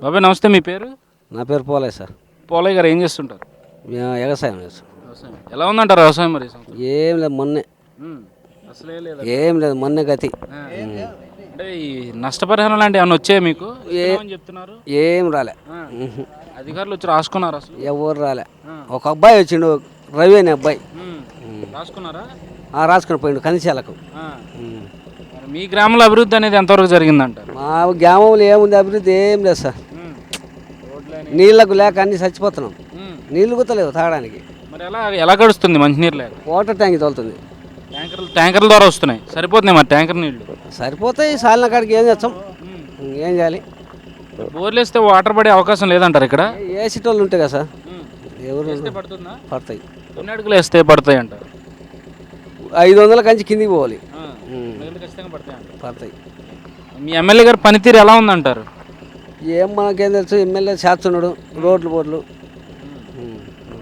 బాబాయ్ నమస్తే, మీ పేరు? నా పేరు పోలయ్య సార్. పోలయ్య గారు ఏం చేస్తుంటారు? మేము వ్యవసాయం చేస్తాం. వ్యవసాయం ఎలా ఉందంటారు వ్యవసాయం మరి ఈ సంవత్సరం? ఏం లేదు మొన్నే, అసలే లేదు. ఏం లేదు మొన్నే గతి. అంటే ఈ నష్టపరిహారం లాంటి ఏమైనా వచ్చాయి మీకు? ఏమని చెప్తున్నారు? ఏం రాలే. అధికారులు వచ్చి రాసుకున్నారు? అసలు ఎవరు రాలే. ఒక అబ్బాయి వచ్చిండు, రవి అనే అబ్బాయి. రాసుకున్నారా? రాసుకుని పోయిండు కందిశాలకు. మరి మీ గ్రామంలో అభివృద్ధి అనేది ఎంతవరకు జరిగిందంటారు? మా గ్రామంలో ఏముంది అభివృద్ధి? ఏం లేదు సార్. నీళ్ళకు లేక అన్ని చచ్చిపోతున్నాం. నీళ్ళు గుతలేవు తాగడానికి. మరి ఎలా గడుస్తుంది మంచినీరు లేక? Water tank తోలుతుంది. ట్యాంకర్ల ద్వారా వస్తున్నాయి, సరిపోతున్నాయి మరి ట్యాంకర్ నీళ్ళు? సరిపోతాయి. సాలిన కాడికి ఏం చేస్తాం, ఏం చేయాలి? బోర్లు వేస్తే వాటర్ పడే అవకాశం లేదంటారు ఇక్కడ? ఏసీటోళ్ళు ఉంటాయి కదా సార్, ఎవరు పడుతుందా? పడతాయి. ఎన్ని అడుగులు వేస్తే పడతాయి అంటారు? 500 కంచి కిందికి పోవాలి. పడతాయి. మీ ఎమ్మెల్యే గారి పనితీరు ఎలా ఉందంటారు? ఏం మనకేం తెలుసు, ఎమ్మెల్యే చేస్తున్నాడు రోడ్లు బోర్లు.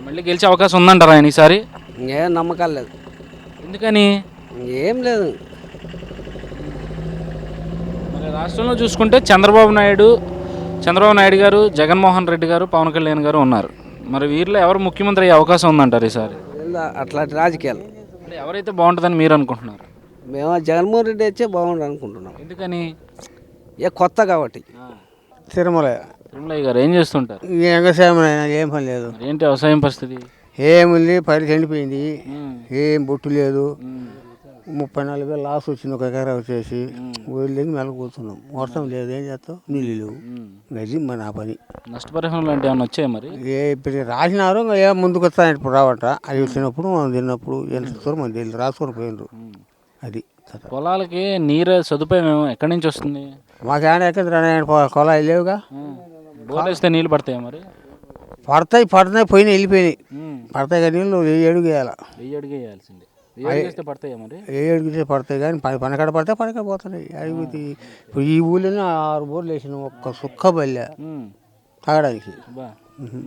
మళ్ళీ గెలిచే అవకాశం ఉందంటారా ఆయన ఈసారి? ఇంకేం నమ్మకాలు లేదు. ఎందుకని? ఏం లేదు. మరి రాష్ట్రంలో చూసుకుంటే చంద్రబాబు నాయుడు గారు, జగన్మోహన్ రెడ్డి గారు, పవన్ కళ్యాణ్ గారు ఉన్నారు. మరి వీరిలో ఎవరు ముఖ్యమంత్రి అయ్యే అవకాశం ఉందంటారు ఈసారి? అట్లాంటి రాజకీయాలు ఎవరైతే బాగుంటుందని మీరు అనుకుంటున్నారు? మేము జగన్మోహన్ రెడ్డి వచ్చే బాగుండు అనుకుంటున్నాం. ఎందుకని? కొత్త కాబట్టి. తిరుమలయ్య గారు ఏం చేస్తుంటారు? వ్యవసాయం ఏం పని లేదు. ఏంటి వ్యవసాయం పరిస్థితి? ఏముంది, పని చనిపోయింది, ఏం బొట్టు లేదు. 34,000 లాస్ వచ్చింది ఒక ఎకరా వచ్చేసి. ఊళ్ళకి మెల్ల కూర్చున్నాం. వర్షం లేదు, ఏం చేస్తాం, నీళ్ళు లేవు. అది మన పని. నష్టపరిహారం లాంటి ఏమైనా వచ్చాయి మరి? ఇప్పుడు రాసినారు, ఏ ముందుకు వస్తాను ఇప్పుడు రావట. అది వచ్చినప్పుడు మనం తిన్నప్పుడు ఎంత దూరం మనం తెలియదు, రాసుకొని పోయినరు. అది పొలాలకి నీరు సదుపాయం ఎక్కడి నుంచి వస్తుంది? మాకు ఏమైనా ఎక్కడ కొలాయి లేవుగా. బోర్లు వేస్తే నీళ్ళు పడతాయి మరి? పడతాయి పోయినాయి, వెళ్ళిపోయినాయి. పడతాయి కానీ నీళ్ళు 1000 అడుగు వేయాలి. 1000 అడుగు వేయాల్సిందే. పడతాయి మరి? 1000 అడుగుతే పడతాయి కానీ పనకాడ పడితే పనకాడ పోతున్నాయి. అడుగుతాయి. ఇప్పుడు ఈ ఊళ్ళోనే 6 బోర్లు వేసినాం, ఒక్క సుక్క బల్లె తాగడానికి.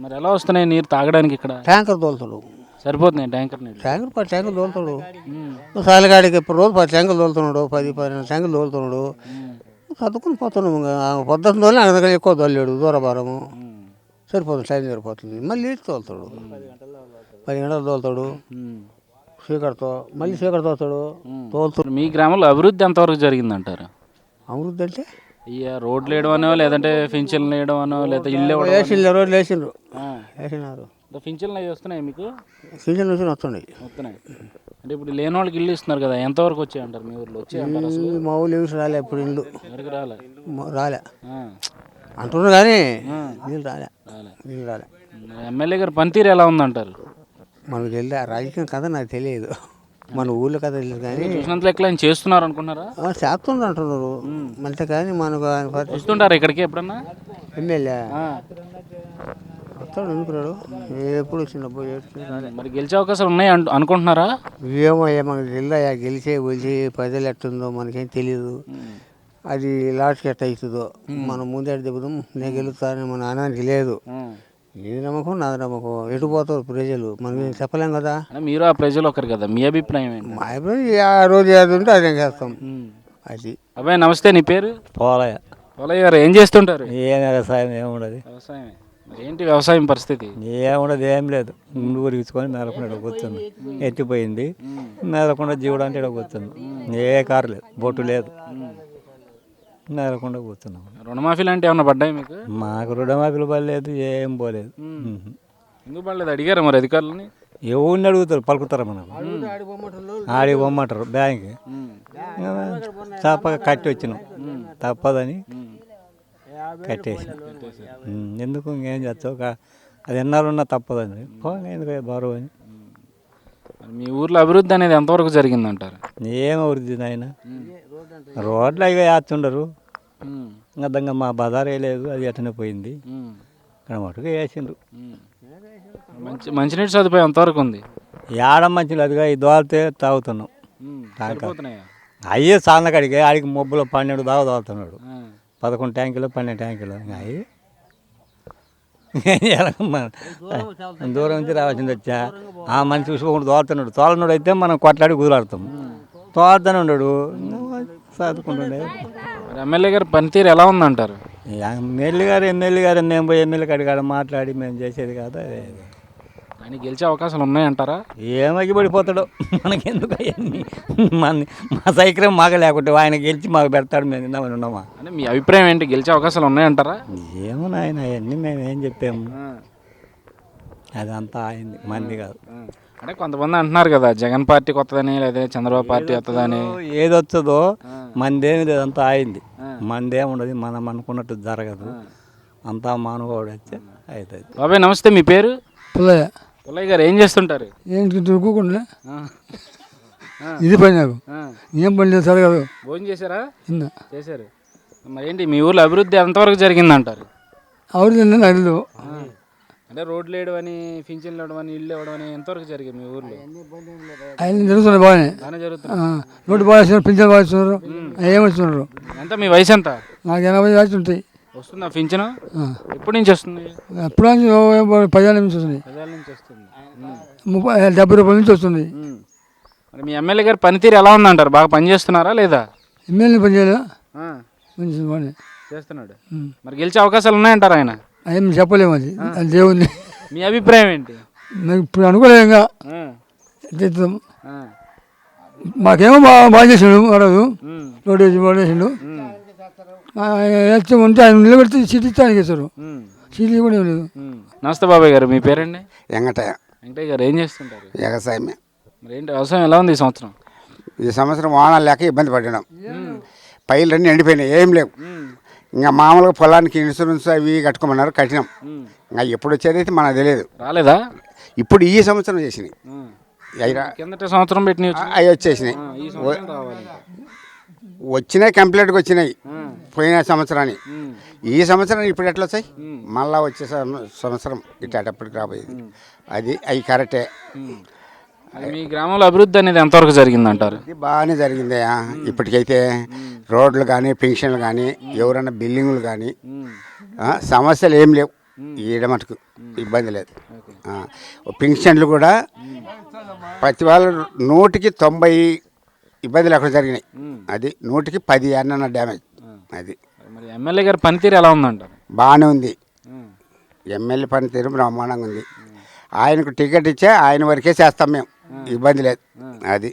మరి ఎలా వస్తున్నాయి నీరు తాగడానికి? ఇక్కడ ట్యాంకర్ తోలుతాడు, సరిపోతున్నాయి ట్యాంకర్ నీళ్ళు? ట్యాంకర్ తోలుతాడు. సాలిగాడికి ఇప్పుడు రోజు 10 ట్యాంకులు తోలుతున్నాడు, 10-12 ట్యాంకులు తోలుతున్నాడు. చదువుకుని పోతున్నాము. పొద్దున్న తోలి అక్కడ ఎక్కువ తోలేడు, దూరభారము సరిపోతుంది, టైం సరిపోతుంది. మళ్ళీ తోలుతాడు, 10 గంటలు తోలుతాడు. చీకటితో మళ్ళీ చీకటి తోలుతాడు. మీ గ్రామంలో అభివృద్ధి ఎంతవరకు జరిగిందంటారు? అభివృద్ధి అంటే ఇక రోడ్లు వేయడం అనో, లేదంటే పింఛన్లు వేయడం అనో, లేదా ఇల్లు రోడ్లు వేసినారు. పింఛన్లు అవి వస్తున్నాయి మీకు? పింఛన్లు వస్తున్నాయి. అంటే ఇప్పుడు లేని వాళ్ళకి ఇల్లు ఇస్తున్నారు కదా, ఎంతవరకు వచ్చాయి అంటారు మీ ఊర్లో? వచ్చాయంటారు అసలు? మా ఊళ్ళో ఏమి రాలే ఇప్పుడు ఇల్లు. ఎవరికి రాలే? అంటున్నారు కానీ నీళ్ళు రాలే. ఎమ్మెల్యే గారు పనితీరు ఎలా ఉందంటారు? మనకు తెలియదు, రాజకీయం కథ నాకు తెలియదు, మన ఊళ్ళో కథ తెలియదు. కానీ చూసినంత లెక్కలు ఆయన చేస్తున్నారు అనుకున్నారా? చేస్తుండ్రు అంటున్నారు. అంటే కానీ మనకు వస్తుంటారు ఇక్కడికి ఎప్పుడన్నా? ఎమ్మెల్యే వస్తాడు, ఎందుకున్నాడు, ఎప్పుడు వచ్చిండు. మరి గెలిచే అవకాశాలు ఉన్నాయి అనుకుంటున్నారా? ఏమో మనకు తెలియదా, గెలిచే ప్రజలు ఎట్టుందో మనకేం తెలియదు. అది లాస్ట్కి ఎట్ట అవుతుందో మనం ముందే దిగుదాం. నేను గెలుస్తానని మన అనానికి లేదు. ఏది నమ్మకం నాది నమ్మకం. ఎటు పోతారు ప్రజలు మనం చెప్పలేం కదా. మీరు ఆ ప్రజలు ఒకరు కదా, మీ అభిప్రాయం ఏంటి? మా అభిప్రాయం ఆ రోజు ఏది ఉంటే అదే చేస్తాం. అది. అబ్బాయి నమస్తే, నీ పేరు? పోలయ్య గారు ఏం చేస్తుంటారు? ఏం వ్యవసాయం ఏముండదు. వ్యవసాయం ఏంటి వ్యవసాయం పరిస్థితి? ఏముండదు, ఏం లేదు. ముందు ఊరికించుకొని మేలకుండా కూర్చుంది, ఎత్తిపోయింది. మేలకుండా జీవుడు అంటే ఇక్కడ కూర్చుంది. ఏ కారు లేదు, బొట్టు లేదు, మేలకుండా కూర్చున్నాం. రుణమాఫీ లాంటి ఏమన్నా పడ్డాయి మీకు? మాకు రుణమాఫీలు పడలేదు, ఏం పోలేదు. ఎందుకు పడలేదు? అడిగారా మరి అధికారులని? ఎవరిని అడుగుతారు, పలుకుతారు మనం. ఆడికి పొమ్మంటారు బ్యాంక్. తప్పక కట్టి వచ్చినాం, తప్పదని కట్టేసి. ఎందుకు ఇంకేం చేస్తావు, అది ఎన్నాళ్ళున్నా తప్పదని ఎందుకు బరువు అని. మీ ఊర్లో అభివృద్ధి అనేది ఎంతవరకు జరిగిందంటారు? ఏం అభివృద్ధి ఆయన, రోడ్లు అవి వేస్తుండరు. ఇంకా మా బజార్ వేయలేదు, అది ఎట్టనే పోయింది. ఇక్కడ మటుకు వేసిండ్రు. మంచినీటి సదుపాయం ఎంతవరకు ఉంది? ఏడ మంచిది అదిగా ఈ దోలితే తాగుతున్నాం. అయ్యే సార్ల కాడికి ఆడికి మొబ్బులో 12 దాకా తోలుతున్నాడు. 11 ట్యాంకులు 12 ట్యాంకులు. అవి దూరం నుంచి రావాల్సింది వచ్చా. ఆ మనిషి చూసుకోకుండా తోలుతున్నాడు. తోలనుడు అయితే మనం కొట్లాడి కుదులాడుతాం. తోలుతూనే ఉన్నాడు, చదువుకుంటుండే. ఎమ్మెల్యే గారి పనితీరు ఎలా ఉందంటారు? ఎమ్మెల్యే గారు మేము పోయి ఎమ్మెల్యే కాడి కాడ మాట్లాడి మేము చేసేది కాదు. ఆయన గెలిచే అవకాశాలు ఉన్నాయంటారా? ఏమకి పడిపోతాడో మనకెందుకు అవన్నీ. మా సైక్రం మాకు లేకుంటే ఆయన గెలిచి మాకు పెడతాడు, మేము తిందామని ఉన్నామా? అంటే మీ అభిప్రాయం ఏంటి, గెలిచే అవకాశాలు ఉన్నాయంటారా? ఏమో ఆయన అవన్నీ మేము ఏం చెప్పాము, అదంతా అయింది మంది కాదు. అంటే కొంతమంది అంటున్నారు కదా జగన్ పార్టీ కొత్తదని లేదా చంద్రబాబు పార్టీ వస్తుందని. ఏది వస్తుందో మందేమి లేదంతా అయింది, మందేం ఉండదు, మనం అనుకున్నట్టు జరగదు, అంతా మానవుడు వచ్చి అవుతుంది. బాబాయ్ నమస్తే, మీ పేరు? పుల్లయ్య. పుల్లయ్య గారు ఏం చేస్తుంటారు? ఏంటి దొరుకుకుండా ఇది పని నాకు ఏం పని లేదు జరగదు. భోజనం చేశారా? నిన్న చేశారు. మరి ఏంటి మీ ఊర్లో అభివృద్ధి ఎంతవరకు జరిగిందంటారు? ఆవిడ నిన్న నడిలో అంటే రోడ్లు వేయడం అని, పింఛన్లు ఇవ్వడం అని, ఇల్లు ఇవ్వడం అని ఎంతవరకు జరిగాయి మీ ఊర్లో? ఆయన జరుగుతున్నాయి బాగానే. బాగానే జరుగుతుంది. నోటు బాగా ఇస్తున్నారు, పింఛన్ బాగా ఇస్తున్నారు, ఏమొస్తున్నారు. ఎంత మీ వయసు ఎంత? నాకు 80 దాచి ఉంటాయి. వస్తుందా పింఛను? ఎప్పటి నుంచి వస్తుంది? ఎప్పుడు 10 ఏళ్ళ నుంచి వస్తుంది, 10 ఏళ్ళ నుంచి వస్తుంది. 70 రూపాయల నుంచి వస్తుంది. మరి మీ ఎమ్మెల్యే గారి పనితీరు ఎలా ఉందంటారు? బాగా పని చేస్తున్నారా లేదా? ఎమ్మెల్యే పని చేయలేదు, మంచిది బాగానే చేస్తున్నాడు. మరి గెలిచే అవకాశాలు ఉన్నాయంటారు ఆయన? ఏం చెప్పలేము, అది అది దేవుంది. మీ అభిప్రాయం ఏంటి? మేము ఇప్పుడు అనుకోలేంగా మాకేమో బాగా చేసాడు, వాడదు రోడ్డు వేసి బాగా చేసిండు. ఉంటే ఆయన నిలబెడితే సీట్ ఇస్తే ఆయనకి ఇస్తారు, సీట్లు కూడా ఏం లేదు. నమస్తే బాబాయ్ గారు, మీ పేరండి? వెంకటయ్య. వెంకటయ్య గారు ఏం చేస్తుంటారు? వ్యవసాయమే. మరి ఏంటి వ్యవసాయం ఎలా ఉంది ఈ సంవత్సరం? ఈ సంవత్సరం వానాలు లేక ఇబ్బంది పడినాం, పైర్లన్నీ ఎండిపోయినాయి, ఏం లేవు. ఇంకా మామూలుగా పొలానికి ఇన్సూరెన్స్ అవి కట్టుకోమన్నారు, కట్టినాం. ఇంకా ఎప్పుడు వచ్చేది అయితే మనకు తెలియదు. రాలేదా? ఇప్పుడు ఈ సంవత్సరం చేసినాయి, కిందటి సంవత్సరం పెట్టిన అవి వచ్చేసినాయి, వచ్చినాయి, కంప్లీట్గా వచ్చినాయి పోయిన సంవత్సరాన్ని. ఈ సంవత్సరం ఇప్పుడు ఎట్లా వచ్చాయి, మళ్ళా వచ్చే సంవత్సరం ఇట్టేటప్పటికి రాబోయేది. అది అవి కరెక్టే. మీ గ్రామంలో అభివృద్ధి అనేది ఎంతవరకు జరిగిందంటారు? ఇది బాగానే జరిగిందయ్యా. ఇప్పటికైతే రోడ్లు కానీ, పెన్షన్లు కానీ, ఎవరన్నా బిల్డింగులు కానీ సమస్యలు ఏం లేవు. ఈడ మటుకు ఇబ్బంది లేదు. పెన్షన్లు కూడా ప్రతి వాళ్ళు 100కి 90 ఇబ్బంది లేకుండా జరిగినాయి. అది 100కి 10 అన్న డ్యామేజ్. అది మరి ఎమ్మెల్యే గారి పనితీరు ఎలా ఉందంటారు? బాగానే ఉంది, ఎమ్మెల్యే పనితీరు బ్రహ్మాండంగా ఉంది. ఆయనకు టికెట్ ఇచ్చే ఆయన వరకే చేస్తాం మేము, ఇబ్బంది లేదు. అది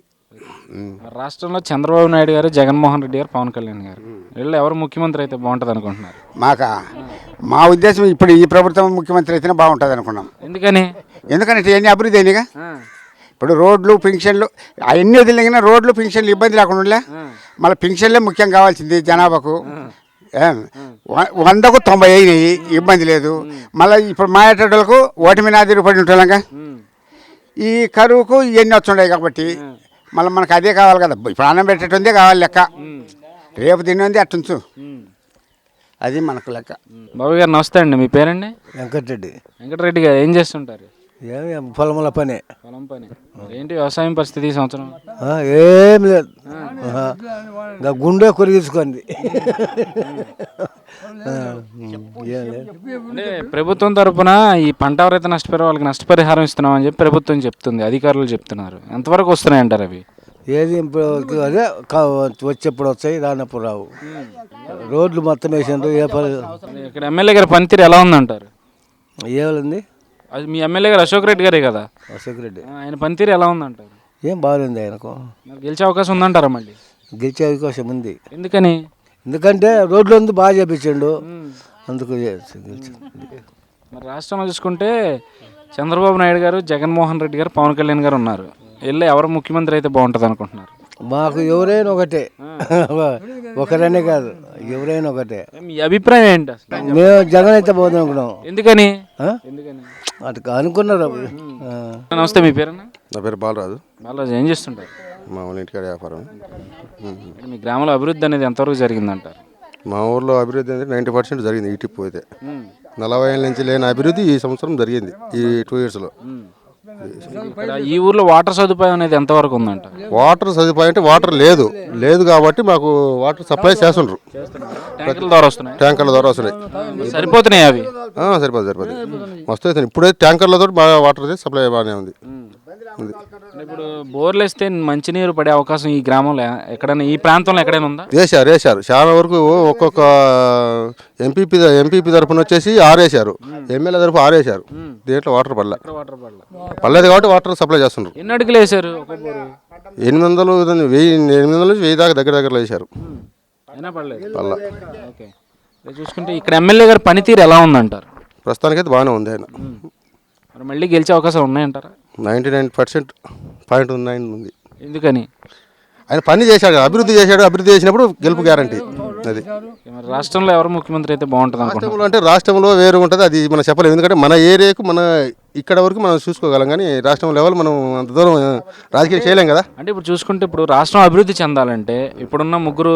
రాష్ట్రంలో చంద్రబాబు నాయుడు గారు, జగన్మోహన్ రెడ్డి గారు, పవన్ కళ్యాణ్ గారు, వీళ్ళు ఎవరు ముఖ్యమంత్రి అయితే బాగుంటుంది అనుకుంటున్నారు? మా ఉద్దేశం ఇప్పుడు ఈ ప్రభుత్వం ముఖ్యమంత్రి అయితేనే బాగుంటుంది అనుకున్నాం. ఎందుకని? ఎందుకంటే ఇవన్నీ అభివృద్ధి అయినాయిగా. ఇప్పుడు రోడ్లు, పెన్షన్లు అవన్నీ వదిలిన రోడ్లు, పెన్షన్లు ఇబ్బంది లేకుండా ఉండలే. మళ్ళీ పెన్షన్లే ముఖ్యం కావాల్సింది జనాభాకు. 100కు 90 అయినాయి, ఇబ్బంది లేదు. మళ్ళీ ఇప్పుడు మాయేటోళ్ళకు ఓటమి నాది పడి ఉంటాంగా. ఈ కరువుకు ఇవన్నీ వచ్చుండయి కాబట్టి మళ్ళీ మనకు అదే కావాలి కదా. ప్రాణం పెట్టేటుందే కావాలి లెక్క, రేపు తినేది అట్టుంచు, అది మనకు లెక్క. బాబు గారు నమస్తే అండి, మీ పేరండి? వెంకటరెడ్డి. వెంకటరెడ్డి గారు ఏం చేస్తుంటారు? పొలముల పని. పొలం పని. ఏంటి వ్యవసాయం పరిస్థితి ఈ సంవత్సరం? ఏం లేదు, గుండె కొరిగించుకోండి. అంటే ప్రభుత్వం తరఫున ఈ పంట ఎవరైతే నష్టపోయారో వాళ్ళకి నష్టపరిహారం ఇస్తున్నామని చెప్పి ప్రభుత్వం చెప్తుంది, అధికారులు చెప్తున్నారు. ఎంతవరకు వస్తున్నాయి అంటారు అవి? ఏది ఇప్పుడు అదే వచ్చేప్పుడు వస్తాయి, రానప్పుడు రావు. రోడ్లు మొత్తం వేసిండ్రు. ఇక్కడ ఎమ్మెల్యే గారి పనితీరు ఎలా ఉందంటారు? ఏముంది, అది మీ ఎమ్మెల్యే గారు అశోక్ రెడ్డి గారే కదా? అశోక్ రెడ్డి. ఆయన పనితీరు ఎలా ఉందంటారు? ఏం బాగుంది, ఆయనకు గెలిచే అవకాశం ఉందంటారా? మళ్ళీ గెలిచే అవకాశం ఉంది. ఎందుకని? ఎందుకంటే రోడ్లు ఉంది బాగా చేపించాడు, అందుకు మరి రాష్ట్రంలో చూసుకుంటే చంద్రబాబు నాయుడు గారు, జగన్మోహన్ రెడ్డి గారు, పవన్ కళ్యాణ్ గారు ఉన్నారు. వీళ్ళు ఎవరు ముఖ్యమంత్రి అయితే బాగుంటుంది అనుకుంటున్నారు? మాకు ఎవరైనా ఒకటే, ఒకరనే కాదు, ఎవరైనా ఒకటే. మీ అభిప్రాయం ఏంటి అసలు? మేము జగన్ అయితే బాగుంది అనుకున్నాం. ఎందుకని? అటు అనుకున్నారు. నమస్తే, మీ పేరు? నా పేరు బాలరాజు. బాలరాజు ఏం చేస్తుంటారు? మా ఊళ్ళో ఇంటికాడ వ్యాపారం. మీ గ్రామంలో అభివృద్ధి అనేది ఎంతవరకు జరిగిందంటారు? మా ఊర్లో అభివృద్ధి అనేది 90% జరిగింది. ఈ టిప్ అయితే 40 ఏళ్ళ నుంచి లేని అభివృద్ధి ఈ సంవత్సరం జరిగింది, ఈ 2 ఇయర్స్లో. ఈ ఊర్లో వాటర్ సదుపాయం అనేది ఎంతవరకు ఉందంట? వాటర్ సదుపాయం అంటే వాటర్ లేదు కాబట్టి మాకు వాటర్ సప్లై చేస్తుండ్రు. ట్యాంకర్ల ద్వారా వస్తున్నాయి. సరిపోతున్నాయి అవి? సరిపోతుంది మస్తు అవుతుంది. ఇప్పుడైతే ట్యాంకర్లతో బాగా వాటర్ సప్లై బాగానే ఉంది. అది ఇప్పుడు బోర్లు వేస్తే మంచినీరు పడే అవకాశం ఈ గ్రామంలో ఎక్కడైనా ఈ ప్రాంతంలో ఎక్కడైనా ఉందా? వేశారు చాలా వరకు ఒక్కొక్క ఎంపీపీ తరఫున వచ్చేసి 6 వేశారు, ఎమ్మెల్యే తరఫు 6 వేశారు. దీంట్లో వాటర్ పడలేదు కాబట్టి వాటర్ సప్లై చేస్తున్నారు. ఎన్ని అడుగులు వేశారు ఒక బోరు? 800 నుంచి 1000 దాకా దగ్గర వేశారు. అయినా పడలేదు. ఓకే, ఇది చూసుకుంటే ఇక్కడ ఎమ్మెల్యే గారి పనితీరు ఎలా ఉందంటారు? ప్రస్తుతానికైతే బాగానే ఉంది. ఆయన మరి మళ్ళీ గెలిచే అవకాశాలు ఉన్నాయంటారా? 99.9 ఉంది. ఎందుకని? ఆయన పని చేశాడు, అభివృద్ధి చేసినప్పుడు గెలుపు గ్యారంటీ. అది మరి రాష్ట్రంలో ఎవరు ముఖ్యమంత్రి అయితే బాగుంటుంది అనుకుంటున్నారు? రాష్ట్రంలో అంటే రాష్ట్రంలో వేరు ఉంటుంది, అది మనం చెప్పలేము. ఎందుకంటే మన ఏరియాకు మన ఇక్కడ వరకు మనం చూసుకోగలం, కానీ రాష్ట్రం లెవెల్ మనం అంత దూరం రాజకీయం చేయలేం కదా. అంటే ఇప్పుడు చూసుకుంటే ఇప్పుడు రాష్ట్రం అభివృద్ధి చెందాలంటే ఇప్పుడున్న ముగ్గురు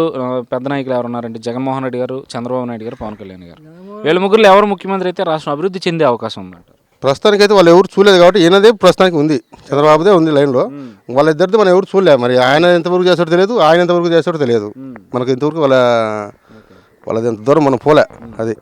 పెద్ద నాయకులు ఎవరు ఉన్నారంటే జగన్మోహన్ రెడ్డి గారు, చంద్రబాబు నాయుడు గారు, పవన్ కళ్యాణ్ గారు. వీళ్ళ ముగ్గురు ఎవరు ముఖ్యమంత్రి అయితే రాష్ట్రం అభివృద్ధి చెందే అవకాశం ఉందంటారు? ప్రస్తుతానికైతే వాళ్ళు ఎవరు చూడలేదు కాబట్టి ఈయనదే ప్రస్తుతానికి ఉంది, చంద్రబాబుదే ఉంది లైన్లో. వాళ్ళిద్దరిది మనం ఎవరు చూడలేము. మరి ఆయన ఎంతవరకు చేస్తాడో తెలియదు, ఆయన ఎంతవరకు చేస్తాడో తెలియదు మనకు. ఇంతవరకు వాళ్ళది ఎంత దూరం మనం పోలే. అది